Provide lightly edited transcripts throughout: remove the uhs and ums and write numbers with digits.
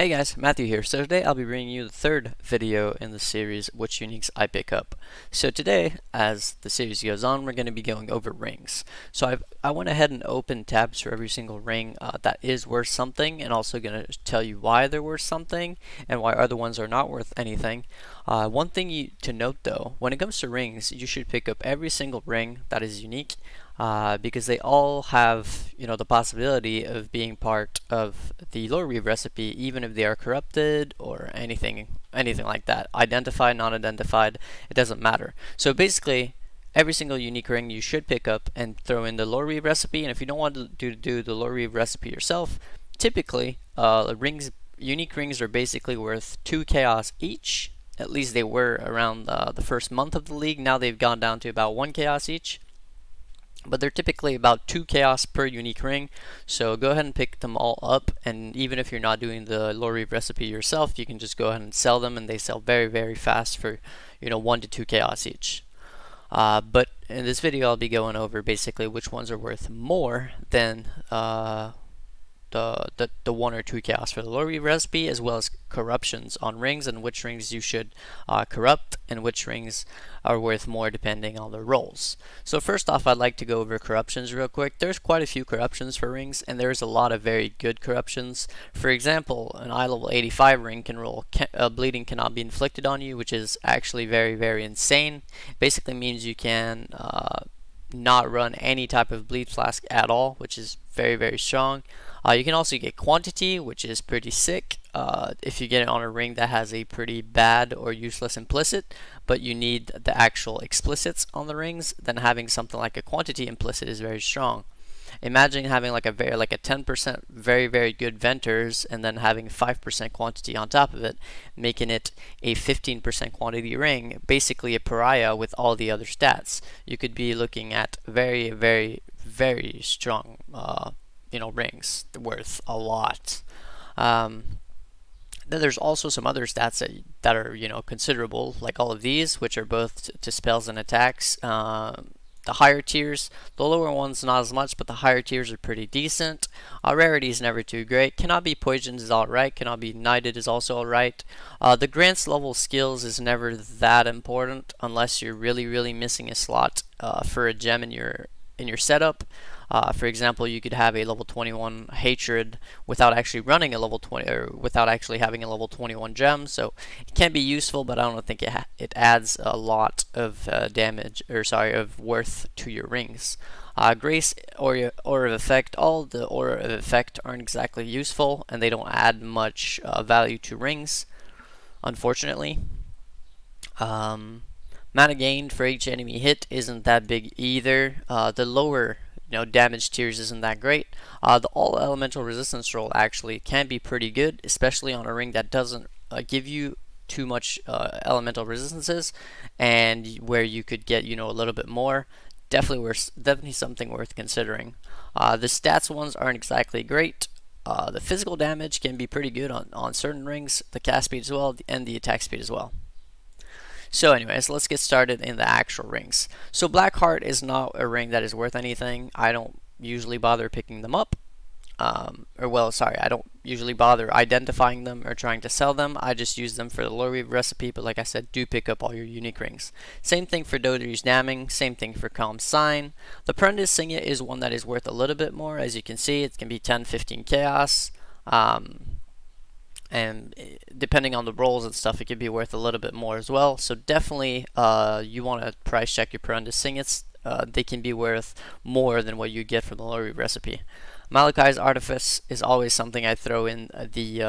Hey guys, Matthew here. So today I'll be bringing you the third video in the series, Which Uniques I Pick Up. So today, as the series goes on, we're going to be going over rings. So I went ahead and opened tabs for every single ring that is worth something, and also going to tell you why they're worth something and why other ones are not worth anything. One thing to note though, when it comes to rings, you should pick up every single ring that is unique. Because they all have, the possibility of being part of the lore weave recipe, even if they are corrupted or anything like that. Identified, non-identified, it doesn't matter. So basically, every single unique ring you should pick up and throw in the lore weave recipe. And if you don't want to do the lore weave recipe yourself, typically, unique rings are basically worth 2 chaos each. At least they were around the first month of the league. Now they've gone down to about 1 chaos each. But they're typically about 2 chaos per unique ring, so go ahead and pick them all up. And even if you're not doing the lore weave recipe yourself, you can just go ahead and sell them, and they sell very, very fast for 1 to 2 chaos each. But in this video, I'll be going over basically which ones are worth more than the 1 or 2 chaos for the lore weave recipe, as well as corruptions on rings, and which rings you should corrupt and which rings are worth more depending on the rolls. So first off, I'd like to go over corruptions real quick. There's quite a few corruptions for rings, and there's a lot of very good corruptions. For example, an eye level 85 ring can roll bleeding cannot be inflicted on you, which is actually very, very insane. Basically means you can not run any type of bleed flask at all, which is very, very strong. You can also get quantity, which is pretty sick if you get it on a ring that has a pretty bad or useless implicit, but you need the actual explicits on the rings. Then having something like a quantity implicit is very strong. Imagine having like a 10% very, very good venters, and then having 5% quantity on top of it, making it a 15% quantity ring, basically a pariah with all the other stats. You could be looking at very, very, very strong rings worth a lot. Then there's also some other stats that are considerable, like all of these, which are both to spells and attacks. The higher tiers, the lower ones not as much, but the higher tiers are pretty decent. Rarity is never too great. Cannot be poisoned is alright. Cannot be knighted is also alright. The grants level skills is never that important unless you're really, really missing a slot for a gem in your setup. For example, you could have a level 21 hatred without actually running a level 20, or without actually having a level 21 gem. So it can be useful, but I don't think it adds a lot of of worth to your rings. Grace or Aura of Effect, all the Aura of Effect aren't exactly useful, and they don't add much value to rings, unfortunately. Mana gained for each enemy hit isn't that big either. The lower damage tiers isn't that great. The all elemental resistance roll actually can be pretty good, especially on a ring that doesn't give you too much elemental resistances, and where you could get a little bit more. Definitely something worth considering. The stats ones aren't exactly great. The physical damage can be pretty good on certain rings, the cast speed as well, and the attack speed as well. So anyways, let's get started in the actual rings. So Blackheart is not a ring that is worth anything. I don't usually bother picking them up. I don't usually bother identifying them or trying to sell them. I just use them for the lore weave recipe, but like I said, do pick up all your unique rings. Same thing for Dodory's Damning, same thing for Calm Sign. The Prentice Signet is one that is worth a little bit more. As you can see, it can be 10-15 chaos. And depending on the rolls and stuff, it could be worth a little bit more as well. So definitely you want to price check your Prentice Signets. They can be worth more than what you get from the lore weave recipe. Malachi's Artifice is always something I throw in the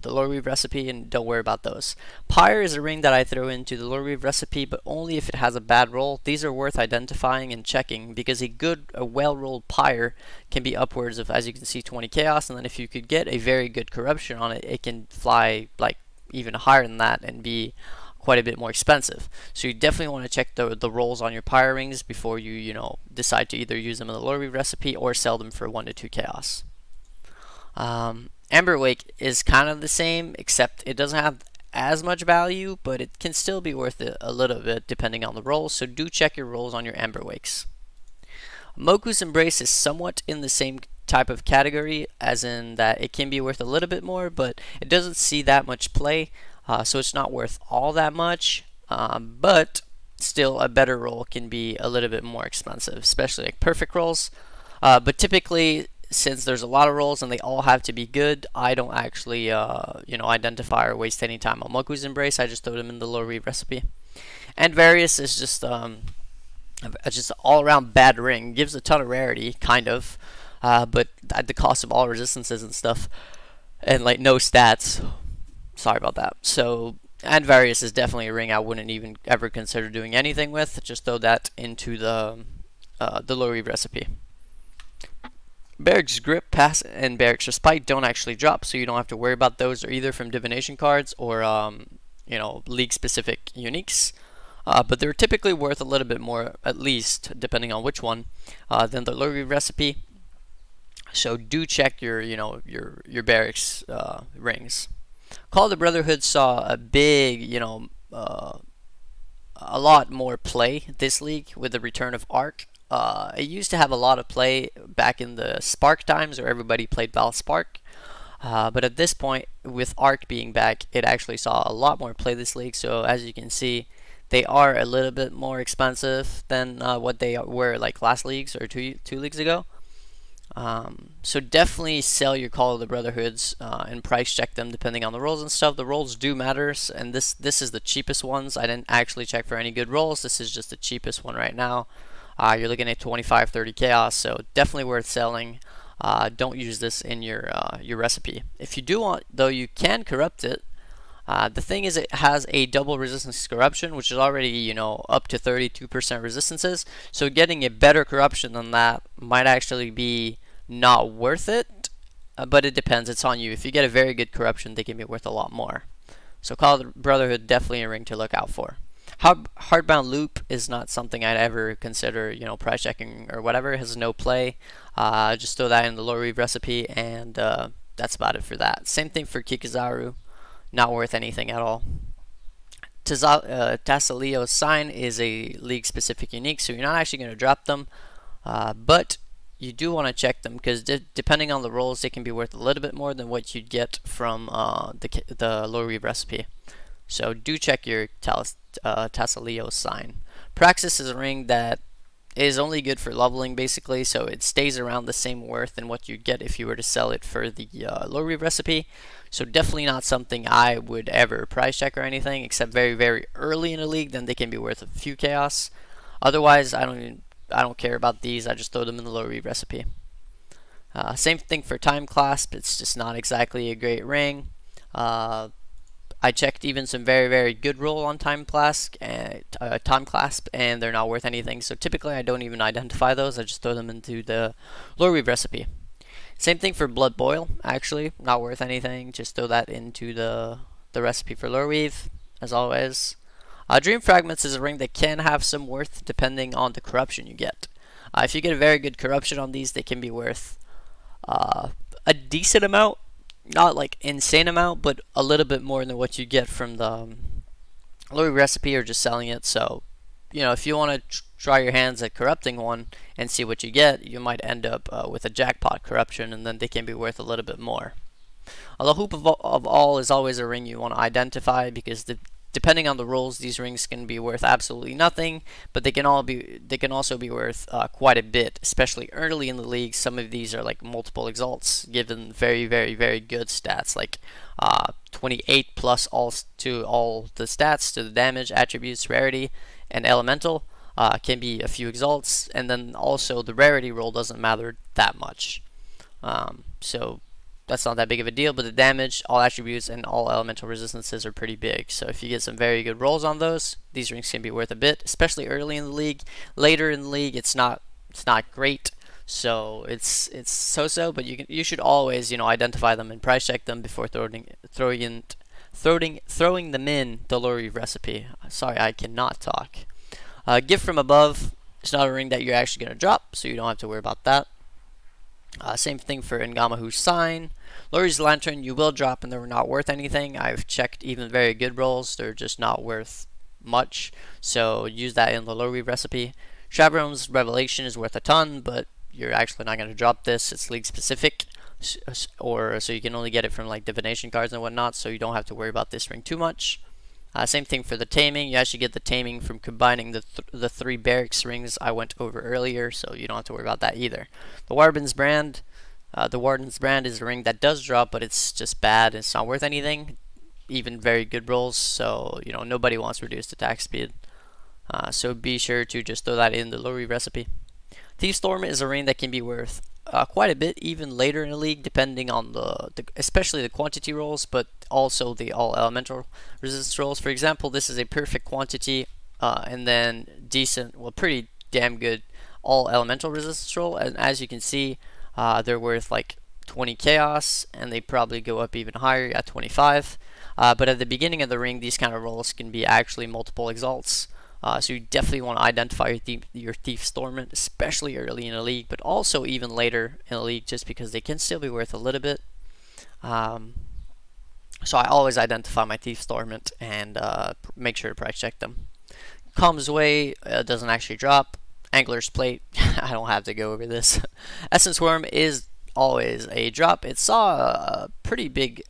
lore weave recipe, and don't worry about those. Pyre is a ring that I throw into the lore weave recipe, but only if it has a bad roll. These are worth identifying and checking, because a well-rolled Pyre can be upwards of, as you can see, 20 chaos, and then if you could get a very good corruption on it, it can fly like even higher than that and be quite a bit more expensive. So you definitely want to check the rolls on your Pyre rings before you decide to either use them in the lore weave recipe or sell them for 1 to 2 chaos. Amberwake is kind of the same, except it doesn't have as much value, but it can still be worth it a little bit depending on the rolls, so do check your rolls on your Amberwakes. Moku's Embrace is somewhat in the same type of category, as in that it can be worth a little bit more, but it doesn't see that much play, so it's not worth all that much. But still, a better roll can be a little bit more expensive, especially like perfect rolls. But typically, since there's a lot of rolls and they all have to be good, I don't actually, identify or waste any time on Moku's Embrace. I just throw them in the low read recipe. And Various is just an all-around bad ring. Gives a ton of rarity, kind of, but at the cost of all resistances and stuff, and like no stats. Sorry about that. So, and Various is definitely a ring I wouldn't even ever consider doing anything with. Just throw that into the low read recipe. Barrick's Grip, Pass, and Barrick's Respite don't actually drop, so you don't have to worry about those. They're either from divination cards or league-specific uniques. But they're typically worth a little bit more, at least, depending on which one, than the low read recipe. So do check your Barracks rings. Call of the Brotherhood saw a big, a lot more play this league with the return of Arc. It used to have a lot of play back in the Spark times where everybody played Val Spark. But at this point, with Arc being back, it actually saw a lot more play this league. So as you can see, they are a little bit more expensive than what they were like last leagues or two leagues ago. So definitely sell your Call of the Brotherhoods and price check them depending on the rolls and stuff. The rolls do matter, and this is the cheapest ones. I didn't actually check for any good rolls. This is just the cheapest one right now. You're looking at 25-30 chaos, so definitely worth selling. Don't use this in your recipe. If you do want, though, you can corrupt it. The thing is, it has a double resistance corruption, which is already up to 32% resistances. So getting a better corruption than that might actually be not worth it. But it depends. It's on you. If you get a very good corruption, they can be worth a lot more. So Call of the Brotherhood, definitely a ring to look out for. Hardbound Loop is not something I'd ever consider, price checking or whatever. It has no play. Just throw that in the low read recipe, and that's about it for that. Same thing for Kikuzaru. Not worth anything at all. Tassalio's Sign is a league-specific unique, so you're not actually going to drop them. But you do want to check them, because depending on the rolls, they can be worth a little bit more than what you'd get from the low read recipe. So do check your Tassalio's Sign. Praxis is a ring that is only good for leveling, basically, so it stays around the same worth than what you'd get if you were to sell it for the low read recipe. So definitely not something I would ever price check or anything, except very, very early in the league. Then they can be worth a few chaos. Otherwise, I don't care about these. I just throw them in the low read recipe. Same thing for Time Clasp. It's just not exactly a great ring. I checked even some very, very good roll on Time Clasp, and they're not worth anything. So typically, I don't even identify those. I just throw them into the low read recipe. Same thing for Blood Boil, actually, not worth anything. Just throw that into the recipe for Lure Weave, as always. Dream Fragments is a ring that can have some worth depending on the corruption you get. If you get a very good corruption on these, they can be worth a decent amount, not like insane amount, but a little bit more than what you get from the Lure recipe or just selling it. So, if you want to try your hands at corrupting one and see what you get, you might end up with a jackpot corruption, and then they can be worth a little bit more. The Hoop of All is always a ring you want to identify, because depending on the rolls, these rings can be worth absolutely nothing, but they can also be worth quite a bit, especially early in the league. Some of these are like multiple exalts, given very, very, very good stats, like 28 plus all the stats to the damage, attributes, rarity, and elemental. Can be a few exalts, and then also the rarity roll doesn't matter that much. So that's not that big of a deal, but the damage, all attributes, and all elemental resistances are pretty big. So if you get some very good rolls on those, these rings can be worth a bit, especially early in the league. Later in the league, it's not great. So it's so-so, but you should always identify them and price check them before throwing them in the low read recipe. Sorry, I cannot talk. Gift from Above is not a ring that you're actually going to drop, so you don't have to worry about that. Same thing for Ngamahu's Sign. Lori's Lantern you will drop, and they're not worth anything. I've checked even very good rolls. They're just not worth much, so use that in the low read recipe. Shabram's Revelation is worth a ton, but you're actually not going to drop this. It's league specific, or so you can only get it from like divination cards and whatnot, so you don't have to worry about this ring too much. Same thing for the taming. You actually get the taming from combining the 3 barracks rings I went over earlier, so you don't have to worry about that either. The Warden's Brand is a ring that does drop, but it's just bad. It's not worth anything, even very good rolls. So you know, nobody wants reduced attack speed. So be sure to just throw that in the Lori recipe. Thief Storm is a ring that can be worth quite a bit even later in the league, depending on especially the quantity rolls, but also the all elemental resistance rolls. For example, this is a perfect quantity and then decent, well, pretty damn good all elemental resistance roll, and as you can see, they're worth like 20 chaos, and they probably go up even higher at 25. But at the beginning of the ring, these kind of rolls can be actually multiple exalts. So you definitely want to identify your Thief Stormant, especially early in the league, but also even later in the league, just because they can still be worth a little bit. So I always identify my Thief Stormant and make sure to price check them. Calm's Way doesn't actually drop. Angler's Plate, I don't have to go over this. Essence Worm is always a drop. It saw a pretty big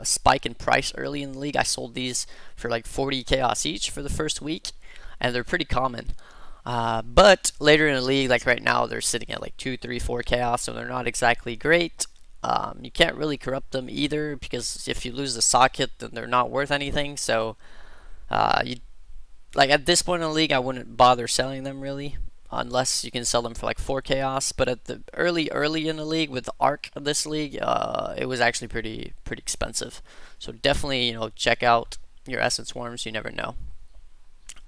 spike in price early in the league. I sold these for like 40 chaos each for the first week, and they're pretty common. But later in the league, like right now, they're sitting at like 2, 3, 4 chaos, so they're not exactly great. You can't really corrupt them either, because if you lose the socket, then they're not worth anything. So like at this point in the league, I wouldn't bother selling them really, unless you can sell them for like 4 chaos. But at the early in the league with the arc of this league, it was actually pretty expensive. So definitely, you know, check out your Essence Worms. You never know.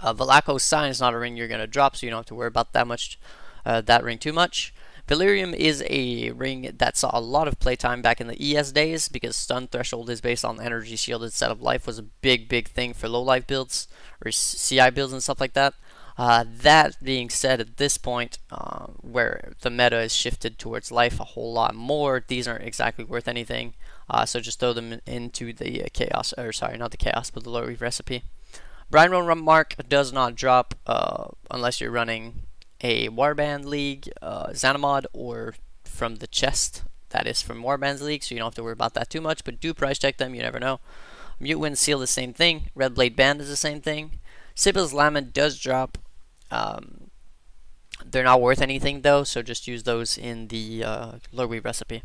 Valaco's Sign is not a ring you're gonna drop, so you don't have to worry about that ring too much. Valerium is a ring that saw a lot of playtime back in the ES days, because stun threshold is based on energy shielded set of life, was a big thing for low life builds or CI builds and stuff like that. That being said, at this point, where the meta is shifted towards life a whole lot more, these aren't exactly worth anything. So just throw them into the chaos, or sorry, not the chaos, but the low reef recipe. Brian Roan Mark does not drop unless you're running a Warband League, Xanamod, or from the chest that is from Warband's League, so you don't have to worry about that too much, but do price check them, you never know. Mute Wind Seal, the same thing. Red Blade Band is the same thing. Sybil's Lament does drop. They're not worth anything though, so just use those in the Lurwe recipe.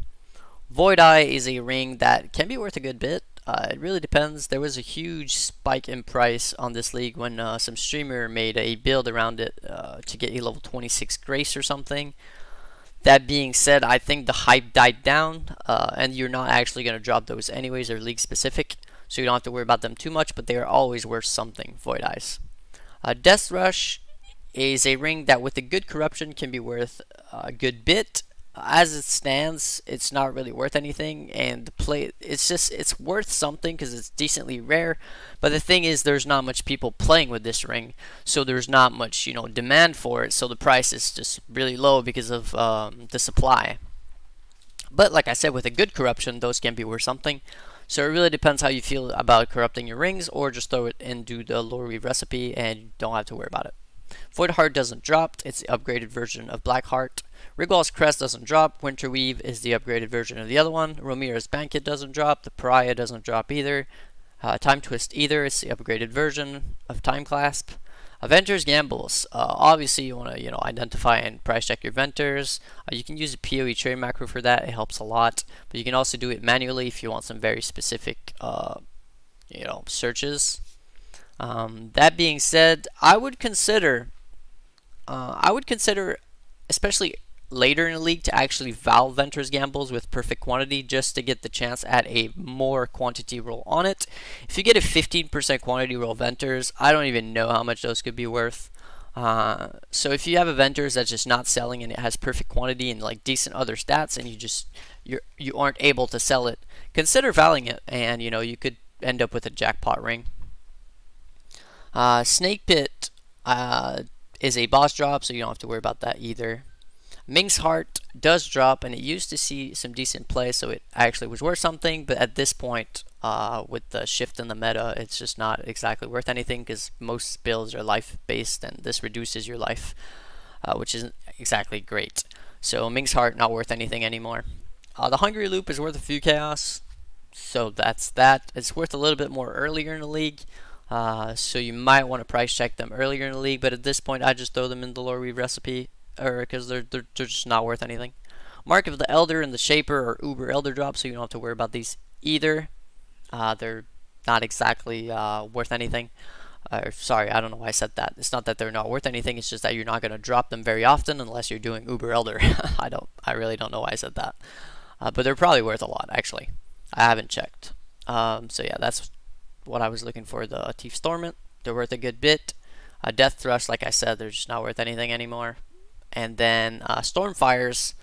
Void Eye is a ring that can be worth a good bit. It really depends. There was a huge spike in price on this league when some streamer made a build around it to get a level 26 Grace or something. That being said, I think the hype died down, and you're not actually going to drop those anyways. They're league specific, so you don't have to worry about them too much, but they are always worth something, Void Eyes. Death Rush is a ring that with a good corruption can be worth a good bit. As it stands, it's not really worth anything, and the play, it's worth something because it's decently rare, but the thing is there's not much people playing with this ring, so there's not much, you know, demand for it, so the price is just really low because of the supply. But like I said, with a good corruption, those can be worth something. So it really depends how you feel about corrupting your rings, or just throw it into the Lori recipe and you don't have to worry about it. Void Heart doesn't drop, it's the upgraded version of Black Heart. Rigwall's Crest doesn't drop, Winterweave is the upgraded version of the other one. Romira's Banquet doesn't drop, the Pariah doesn't drop either. Time Twist either, it's the upgraded version of Time Clasp. Venter's Gambles, obviously you want to, you know, identify and price check your Venters. You can use a PoE trade macro for that, it helps a lot. But you can also do it manually if you want some very specific, you know, searches. That being said, I would consider, especially later in the league, to actually Val Venter's Gambles with perfect quantity, just to get the chance at a more quantity roll on it. If you get a 15% quantity roll Venters, I don't even know how much those could be worth. So if you have a Venters that's just not selling and it has perfect quantity and like decent other stats, and you aren't able to sell it, consider valing it, and you know, you could end up with a jackpot ring. Snake Pit is a boss drop, so you don't have to worry about that either. Ming's Heart does drop, and it used to see some decent play, so it actually was worth something, but at this point, with the shift in the meta, it's just not exactly worth anything, because most builds are life based, and this reduces your life, which isn't exactly great. So Ming's Heart not worth anything anymore. The Hungry Loop is worth a few chaos, so that's that. It's worth a little bit more earlier in the league, so you might want to price check them earlier in the league. But at this point, I just throw them in the Lore Weave recipe, or because they're just not worth anything. Mark of the Elder and the Shaper are Uber Elder drops, so you don't have to worry about these either. They're not exactly worth anything. Sorry, I don't know why I said that. It's not that they're not worth anything. It's just that you're not going to drop them very often unless you're doing Uber Elder. I really don't know why I said that. But they're probably worth a lot, actually. I haven't checked. So yeah, that's what I was looking for. The Thief Stormant, they're worth a good bit. Death Thrust, like I said, they're just not worth anything anymore. And then Stormfires.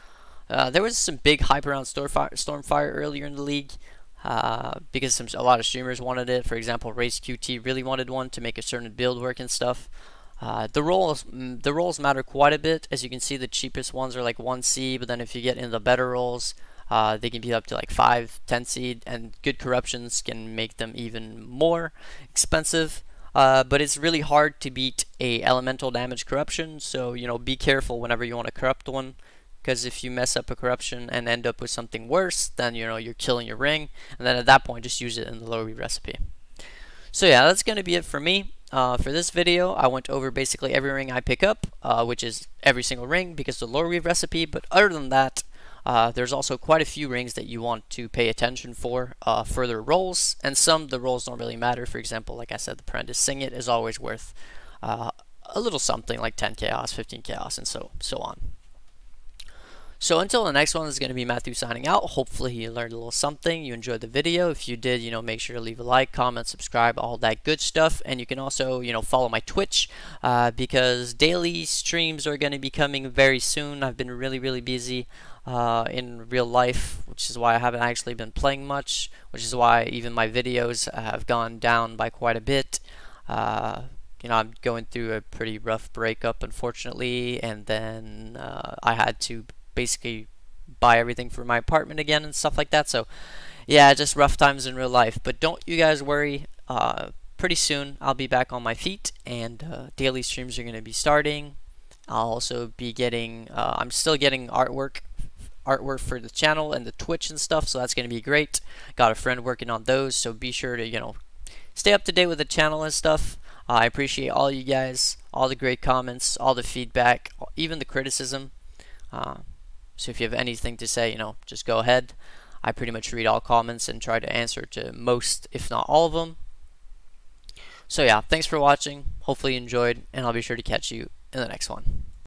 There was some big hype around Stormfire earlier in the league. Because a lot of streamers wanted it. For example, Race QT really wanted one to make a certain build work and stuff. The rolls matter quite a bit. As you can see, the cheapest ones are like 1 seed, but then if you get into the better rolls, they can be up to like 5, 10 seed, and good corruptions can make them even more expensive. But it's really hard to beat a elemental damage corruption, so be careful whenever you want to corrupt one. Because if you mess up a corruption and end up with something worse, then you're killing your ring, and then at that point just use it in the Lore Weave recipe. So yeah, that's going to be it for me. For this video, I went over basically every ring I pick up, which is every single ring because of the Lore Weave recipe. But other than that, there's also quite a few rings that you want to pay attention for their rolls, and some the rolls don't really matter. For example, like I said, the Apprentice Sing It is always worth a little something like 10 chaos, 15 chaos, and so on. So until the next one, this is going to be Matthieu signing out. Hopefully you learned a little something. You enjoyed the video. If you did, make sure to leave a like, comment, subscribe, all that good stuff. And you can also, follow my Twitch because daily streams are going to be coming very soon. I've been really busy in real life, which is why I haven't actually been playing much, which is why even my videos have gone down by quite a bit. I'm going through a pretty rough breakup, unfortunately, and then I had to basically buy everything for my apartment again and stuff like that. So yeah, just rough times in real life, but don't you guys worry. Pretty soon I'll be back on my feet, and daily streams are going to be starting. I'll also be getting I'm still getting artwork for the channel and the Twitch and stuff, so that's going to be great. Got a friend working on those, so be sure to stay up to date with the channel and stuff. I appreciate all you guys, all the great comments, all the feedback, even the criticism. So if you have anything to say, just go ahead. I pretty much read all comments and try to answer to most, if not all of them. So yeah, thanks for watching. Hopefully you enjoyed, and I'll be sure to catch you in the next one.